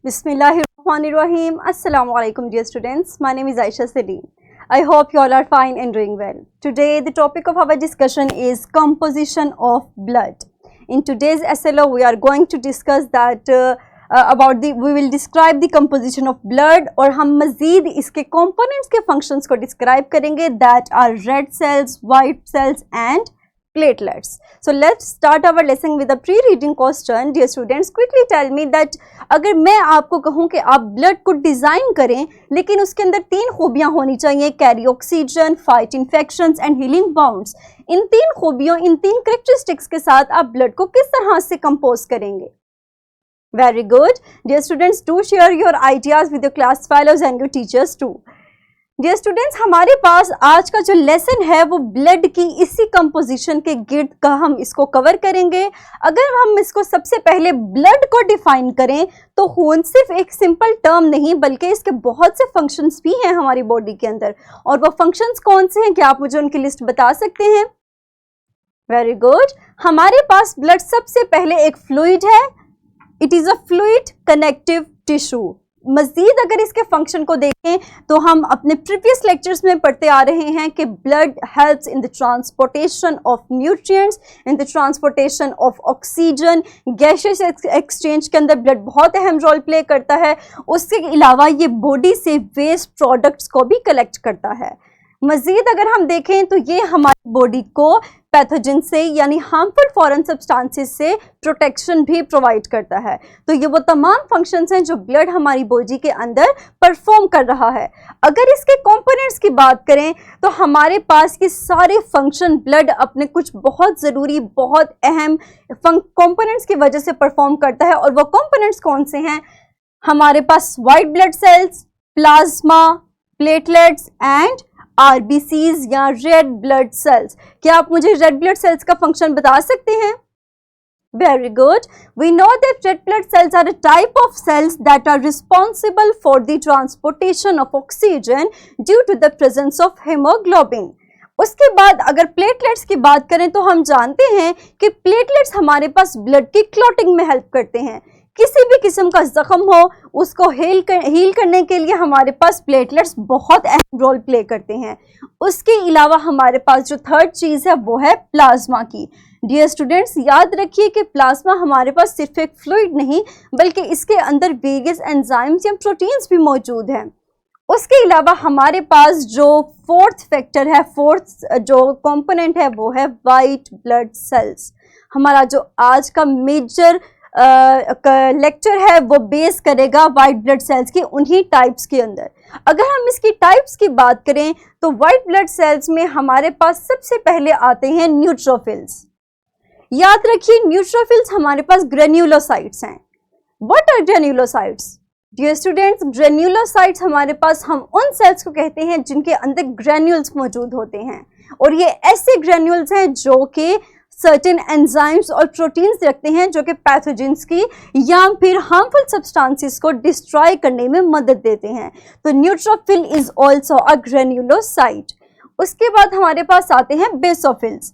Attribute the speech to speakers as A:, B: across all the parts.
A: Bismillahirrahmanirrahim. Assalamu alaikum dear students. My name is Aisha Salim. I hope you all are fine and doing well. Today the topic of our discussion is composition of blood. In today's SLO we are going to discuss that we will describe the composition of blood और हम मज़ीद इसके components के functions को describe करेंगे that are red cells, white cells and platelets. So let's start our lesson with a pre-reading question. Dear students, quickly tell me that अगर मैं आपको कहूँ कि आप ब्लड को डिज़ाइन करें लेकिन उसके अंदर 3 खूबियाँ होनी चाहिए, carry oxygen, fight infections and healing bounds, इन 3 खूबियों, इन 3 करेक्टरिस्टिक्स के साथ आप ब्लड को किस तरह से कंपोज करेंगे? Very good. Dear students, do share your ideas with your class fellows and your teachers too. Dear students, हमारे पास आज का जो लेसन है वो ब्लड की इसी कंपोजिशन के गिर्द का हम इसको कवर करेंगे। अगर हम इसको सबसे पहले ब्लड को डिफाइन करें तो खून सिर्फ एक सिंपल टर्म नहीं बल्कि इसके बहुत से फंक्शंस भी हैं हमारी बॉडी के अंदर, और वो फंक्शंस कौन से हैं, क्या आप मुझे उनकी लिस्ट बता सकते हैं? Very good. हमारे पास ब्लड सबसे पहले एक फ्लूइड है, it is a fluid connective tissue. मज़ीद अगर इसके फंक्शन को देखें तो हम अपने प्रीवियस लेक्चर्स में पढ़ते आ रहे हैं कि blood helps in the transportation of nutrients, in the transportation of oxygen, gases exchange के अंदर ब्लड बहुत अहम रोल प्ले करता है। उसके अलावा ये बॉडी से वेस्ट प्रोडक्ट्स को भी कलेक्ट करता है। मज़ीद अगर हम देखें तो ये हमारी बॉडी को पैथोजन से यानी हार्मफुल फॉरेन सब्सटेंसेस से प्रोटेक्शन भी प्रोवाइड करता है। तो ये वो तमाम फंक्शंस हैं जो ब्लड हमारी बॉडी के अंदर परफॉर्म कर रहा है। अगर इसके कंपोनेंट्स की बात करें तो हमारे पास ये सारे फंक्शन ब्लड अपने कुछ बहुत ज़रूरी, बहुत अहम कंपोनेंट्स की वजह से परफॉर्म करता है। और वो कंपोनेंट्स कौन से हैं? हमारे पास white blood cells, plasma, platelets and RBCs या रेड ब्लड सेल्स। क्या आप मुझे रेड ब्लड सेल्स का फंक्शन बता सकते हैं? Very good. We know that red blood cells are a type of cells that are responsible for the transportation of oxygen due to the presence of hemoglobin. उसके बाद अगर platelets की बात करें तो हम जानते हैं कि प्लेटलेट्स हमारे पास ब्लड की क्लॉटिंग में हेल्प करते हैं। किसी भी किस्म का जख्म हो उसको हील करने के लिए हमारे पास प्लेटलेट्स बहुत अहम रोल प्ले करते हैं। उसके अलावा हमारे पास जो थर्ड चीज़ है वो है प्लाज्मा की। डियर स्टूडेंट्स, याद रखिए कि प्लाज्मा हमारे पास सिर्फ एक फ्लूइड नहीं बल्कि इसके अंदर वेरियस एंजाइम्स या प्रोटीन्स भी मौजूद हैं। उसके अलावा हमारे पास जो फोर्थ फैक्टर है, फोर्थ जो कंपोनेंट है वो है वाइट ब्लड सेल्स। हमारा जो आज का मेजर लेक्चर है वो बेस करेगा वाइट ब्लड सेल्स की उन्हीं टाइप्स के अंदर। अगर हम इसकी टाइप्स की बात करें तो वाइट ब्लड सेल्स में हमारे पास सबसे पहले आते हैं न्यूट्रोफिल्स। याद रखिए न्यूट्रोफिल्स हमारे पास ग्रेन्युलोसाइट्स हैं। What are granulocytes? Dear students, granulocytes हमारे पास हम उन सेल्स को कहते हैं जिनके अंदर ग्रेन्यूल्स मौजूद होते हैं, और ये ऐसे ग्रेन्यूल्स हैं जो कि सर्टेन एंजाइम्स और प्रोटीन्स रखते हैं जो कि पैथोजेंस की या फिर हार्मफुल सब्सटेंसेस को डिस्ट्रॉय करने में मदद देते हैं। तो neutrophil is also a granulocyte. उसके बाद हमारे पास आते हैं बेसोफिल्स।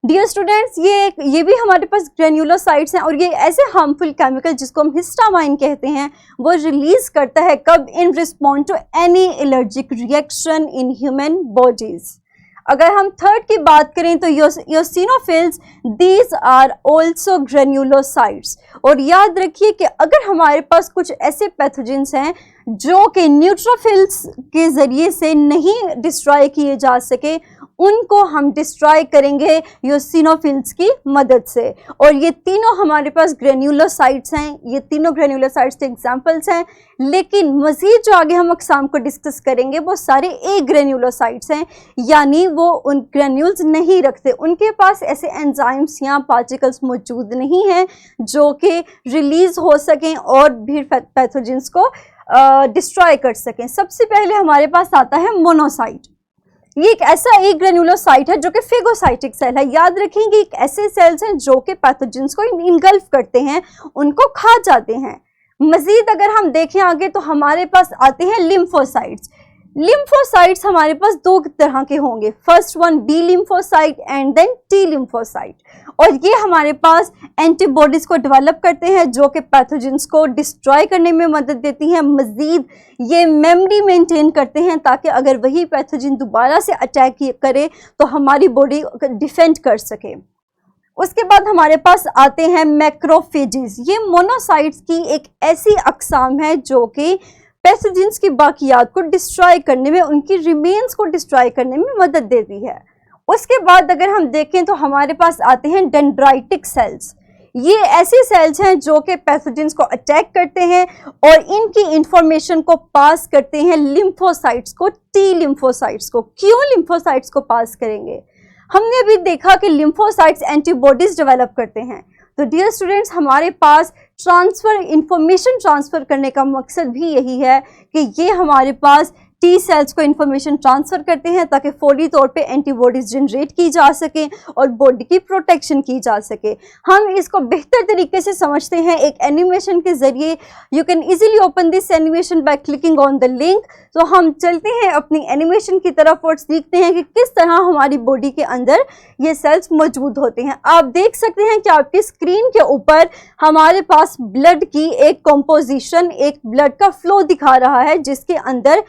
A: डियर स्टूडेंट्स, ये भी हमारे पास ग्रेन्युलोसाइट्स हैं और ये ऐसे हार्मफुल केमिकल जिसको हम हिस्टामाइन कहते हैं वो रिलीज करता है कब? In response to any allergic reaction in human bodies. अगर हम थर्ड की बात करें तो eosinophils, these are also granulocytes. और याद रखिए कि अगर हमारे पास कुछ ऐसे पैथोजेंस हैं जो कि न्यूट्रोफिल्स के ज़रिए से नहीं डिस्ट्रॉय किए जा सके, उनको हम डिस्ट्रॉय करेंगे योसिनोफिल्स की मदद से। और ये तीनों हमारे पास ग्रेन्युलोसाइट्स हैं। ये तीनों ग्रेन्युलोसाइट्स के एग्जांपल्स हैं, लेकिन मज़ीद जो आगे हम अक़साम को डिस्कस करेंगे वो सारे ए ग्रेन्युलोसाइट्स हैं, यानी वो उन ग्रेन्यूल्स नहीं रखते, उनके पास ऐसे एंजाइम्स या पार्टिकल्स मौजूद नहीं हैं जो कि रिलीज़ हो सकें और भी पैथोजेंस को डिस्ट्रॉय कर सकें। सबसे पहले हमारे पास आता है मोनोसाइट। ये एक ऐसा एक ग्रेन्युलोसाइट है जो कि फेगोसाइटिक सेल है। याद रखेंगे एक ऐसे सेल्स हैं जो कि पैथोजेंस को इनगल्फ करते हैं, उनको खा जाते हैं। मजीद अगर हम देखें आगे तो हमारे पास आते हैं लिम्फोसाइट्स। लिम्फोसाइट्स हमारे पास दो तरह के होंगे, first one B lymphocyte and then T lymphocyte, और ये हमारे पास एंटीबॉडीज को डेवलप करते हैं जो कि पैथोजेंस को डिस्ट्रॉय करने में मदद देती हैं। मजीद ये मेमोरी मेंटेन करते हैं ताकि अगर वही पैथोजन दोबारा से अटैक करे तो हमारी बॉडी डिफेंड कर सके। उसके बाद हमारे पास आते हैं मैक्रोफेजेस। ये मोनोसाइट्स की एक ऐसी अकसाम है जो कि पैथोजेंस की बाकियात को डिस्ट्रॉय करने में, उनकी रिमेन्स को डिस्ट्रॉय करने में मदद देती है। उसके बाद अगर हम देखें तो हमारे पास आते हैं डेंड्राइटिक सेल्स। ये ऐसी सेल्स हैं जो कि पैथोजेंस को अटैक करते हैं और इनकी इंफॉर्मेशन को पास करते हैं लिम्फोसाइट्स को, टी लिम्फोसाइट्स को। क्यों लिम्फोसाइट्स को पास करेंगे? हमने अभी देखा कि लिम्फोसाइट्स एंटीबॉडीज डेवलप करते हैं। तो डियर स्टूडेंट्स, हमारे पास इंफॉर्मेशन ट्रांसफ़र करने का मकसद भी यही है कि ये हमारे पास टी सेल्स को इन्फॉर्मेशन ट्रांसफ़र करते हैं ताकि फौरी तौर पे एंटीबॉडीज़ जनरेट की जा सकें और बॉडी की प्रोटेक्शन की जा सके। हम इसको बेहतर तरीके से समझते हैं एक एनिमेशन के ज़रिए। You can easily open this animation by clicking on the link. तो हम चलते हैं अपनी एनिमेशन की तरफ और सीखते हैं कि किस तरह हमारी बॉडी के अंदर ये सेल्स मौजूद होते हैं। आप देख सकते हैं कि आपकी स्क्रीन के ऊपर हमारे पास ब्लड की एक कंपोजिशन, एक ब्लड का फ्लो दिखा रहा है जिसके अंदर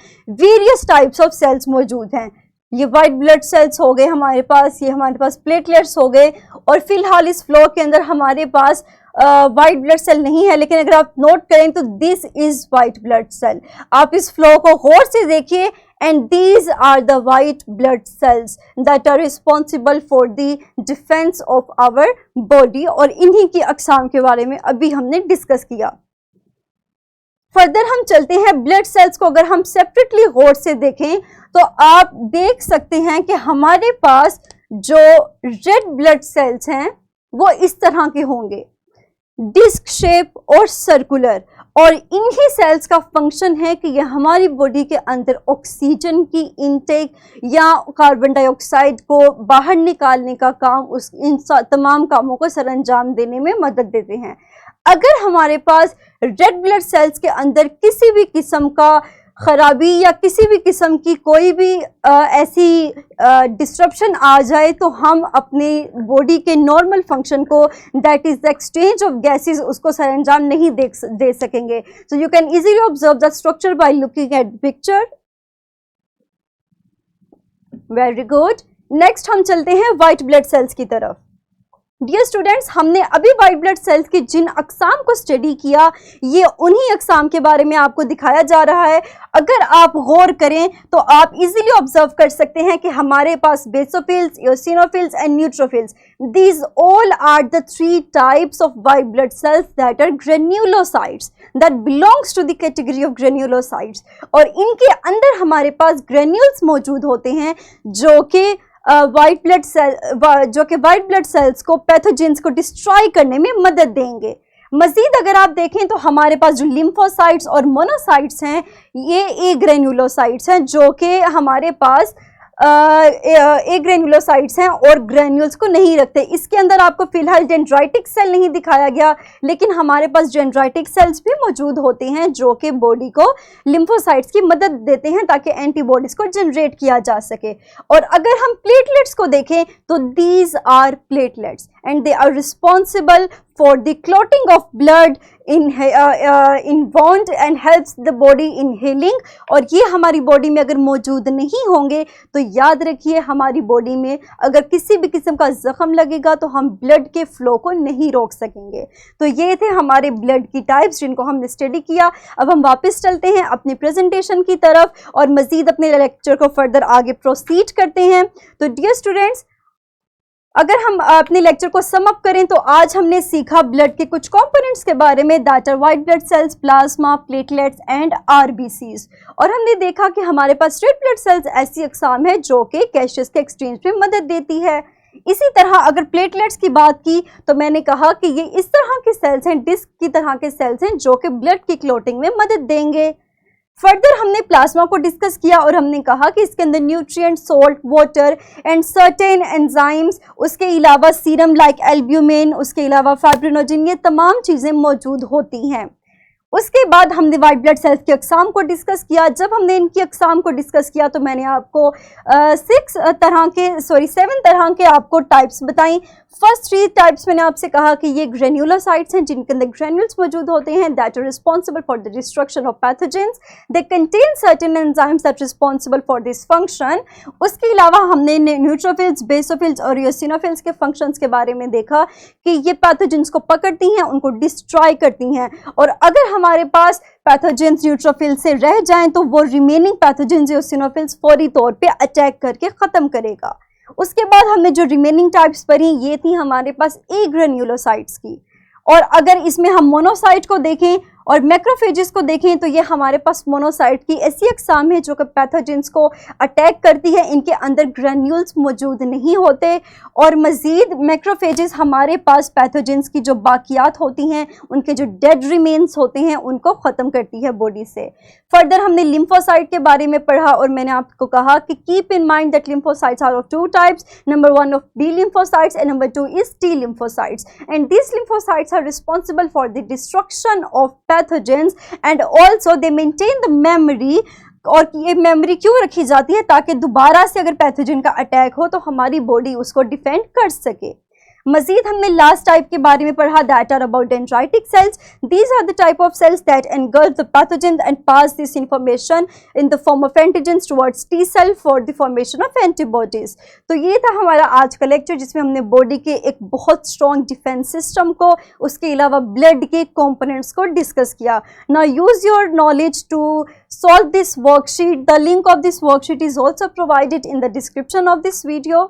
A: वेरियस टाइप्स ऑफ सेल्स मौजूद हैं। ये वाइट ब्लड सेल्स हो गए हमारे पास, ये हमारे पास प्लेटलेट्स हो गए, और फिलहाल इस फ्लो के अंदर हमारे पास वाइट ब्लड सेल नहीं है, लेकिन अगर आप नोट करें तो this is white blood cell. आप इस फ्लो को गौर से देखिए, and these are the white blood cells that are responsible for the defence of our body, और इन्हीं की अकसाम के बारे में अभी हमने डिस्कस किया। फर्दर हम चलते हैं, ब्लड सेल्स को अगर हम सेपरेटली गौर से देखें तो आप देख सकते हैं कि हमारे पास जो रेड ब्लड सेल्स हैं वो इस तरह के होंगे, डिस्क शेप और सर्कुलर, और इन्हीं सेल्स का फंक्शन है कि ये हमारी बॉडी के अंदर ऑक्सीजन की इनटेक या कार्बन डाइऑक्साइड को बाहर निकालने का काम, इन तमाम कामों को सरअंजाम देने में मदद देते हैं। अगर हमारे पास रेड ब्लड सेल्स के अंदर किसी भी किस्म का खराबी या किसी भी किस्म की कोई भी ऐसी डिस्ट्रप्शन आ जाए तो हम अपनी बॉडी के नॉर्मल फंक्शन को, that is the exchange of gases, उसको सरअंजाम नहीं दे सकेंगे। So you can easily observe the structure by looking at picture. Very good. Next हम चलते हैं वाइट ब्लड सेल्स की तरफ। डियर स्टूडेंट्स, हमने अभी वाइट ब्लड सेल्स की जिन अकसाम को स्टडी किया, ये उन्हीं अकसाम के बारे में आपको दिखाया जा रहा है। अगर आप गौर करें तो आप इजीली ऑब्जर्व कर सकते हैं कि हमारे पास basophils, eosinophils and neutrophils, these all are the 3 types of white blood cells that are granulocytes, that belongs to the category of granulocytes. और इनके अंदर हमारे पास ग्रेन्यूल्स मौजूद होते हैं जो कि वाइट ब्लड सेल्स को, पैथोजेंस को डिस्ट्रॉय करने में मदद देंगे। मजीद अगर आप देखें तो हमारे पास जो लिम्फोसाइट्स और मोनोसाइट्स हैं, ये ए ग्रेन्युलोसाइट्स हैं जो कि हमारे पास ए ग्रेन्युलोसाइट्स हैं और ग्रेन्यूल्स को नहीं रखते। इसके अंदर आपको फिलहाल डेंड्राइटिक सेल नहीं दिखाया गया, लेकिन हमारे पास डेंड्राइटिक सेल्स भी मौजूद होते हैं जो कि बॉडी को लिम्फोसाइट्स की मदद देते हैं ताकि एंटीबॉडीज को जनरेट किया जा सके। और अगर हम प्लेटलेट्स को देखें तो these are platelets and they are responsible for the clotting of blood in wound and helps the body in healing। और ये हमारी बॉडी में अगर मौजूद नहीं होंगे तो याद रखिए हमारी बॉडी में अगर किसी भी किस्म का जख्म लगेगा तो हम ब्लड के फ्लो को नहीं रोक सकेंगे। तो ये थे हमारे ब्लड की टाइप्स जिनको हमने स्टडी किया। अब हम वापस चलते हैं अपनी प्रेजेंटेशन की तरफ और मजीद अपने लेक्चर को फर्दर आगे प्रोसीड करते हैं। तो डियर स्टूडेंट्स, अगर हम अपने लेक्चर को सम अप करें तो आज हमने सीखा ब्लड के कुछ कंपोनेंट्स के बारे में, that are white blood cells, plasma, platelets and RBCs. और हमने देखा कि हमारे पास रेड ब्लड सेल्स ऐसी अकसाम है जो कि कैल्शियम के एक्सचेंज में मदद देती है। इसी तरह अगर प्लेटलेट्स की बात की तो मैंने कहा कि ये इस तरह के सेल्स हैं, डिस्क की तरह के सेल्स हैं जो कि ब्लड की क्लोटिंग में मदद देंगे। फर्दर हमने प्लाज्मा को डिस्कस किया और हमने कहा कि इसके अंदर nutrient, salt, water and certain enzymes, उसके अलावा सीरम लाइक एल्ब्यूमिन, उसके अलावा फाइब्रिनोजिन, ये तमाम चीज़ें मौजूद होती हैं। उसके बाद हमने वाइट ब्लड सेल्स की अक़साम को डिस्कस किया। जब हमने इनकी अक़साम को डिस्कस किया तो मैंने आपको 7 तरह के आपको टाइप्स बताई। फर्स्ट 3 टाइप्स मैंने आपसे कहा कि ये ग्रेन्युलोसाइट्स हैं जिनके अंदर ग्रेन्यूल्स मौजूद होते हैं that are responsible for the destruction of pathogens. They contain certain enzymes that responsible for this function. उसके अलावा हमने न्यूट्रोफिल्स, बेसोफिल्स और इयोसिनोफिल्स के फंक्शंस के बारे में देखा कि ये पैथोजेंस को पकड़ती हैं, उनको डिस्ट्रॉय करती हैं, और अगर हमारे पास पैथोजेंस न्यूट्रोफिल से रह जाएं तो वो रिमेनिंग पैथोजेंस इयोसिनोफिल्स फौरी तौर पे अटैक करके ख़त्म करेगा। उसके बाद हमने जो रिमेनिंग टाइप्स पढ़ी ये थी हमारे पास ग्रेन्युलोसाइट्स की, और अगर इसमें हम मोनोसाइट को देखें और मैक्रोफेजेस को देखें तो ये हमारे पास मोनोसाइट की ऐसी अक़साम है जो कि पैथोजेंस को अटैक करती है। इनके अंदर ग्रेन्यूल्स मौजूद नहीं होते, और मज़ीद मैक्रोफेजेस हमारे पास पैथोजेंस की जो बाकियात होती हैं, उनके जो डेड रिमेन्स होते हैं, उनको ख़त्म करती है बॉडी से। फर्दर हमने लिम्फोसाइट के बारे में पढ़ा और मैंने आपको कहा कि keep in mind that lymphocytes are of 2 types, number 1 of B lymphocytes and number 2 is T lymphocytes, and these lymphocytes are responsible for the destruction of pathogens and also they maintain the memory। और ये memory क्यों रखी जाती है? ताकि दोबारा से अगर पैथोजन का अटैक हो तो हमारी बॉडी उसको डिफेंड कर सके। मजीद हमने लास्ट टाइप के बारे में पढ़ा that are about dendritic cells. These are the type of cells that engulf the pathogen and pass this information in the form of antigens towards T cell for the formation of antibodies. तो ये था हमारा आज का lecture जिसमें हमने body के एक बहुत स्ट्रॉन्ग डिफेंस सिस्टम को, उसके अलावा ब्लड के कंपोनेंट्स को डिस्कस किया। Now use your knowledge to solve this worksheet. The link of this worksheet is also provided in the description of this video.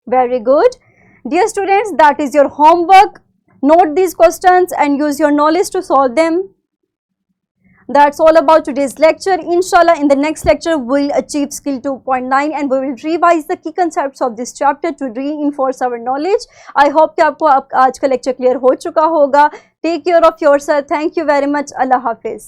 A: Very good. Dear students, that is your homework. Note these questions and use your knowledge to solve them. That's all about today's lecture. Inshallah, in the next lecture, we'll achieve skill 2.9 and we will revise the key concepts of this chapter to reinforce our knowledge. I hope कि आपको आज का lecture clear हो चुका होगा. Take care of yourself. Thank you very much. Allah Hafiz.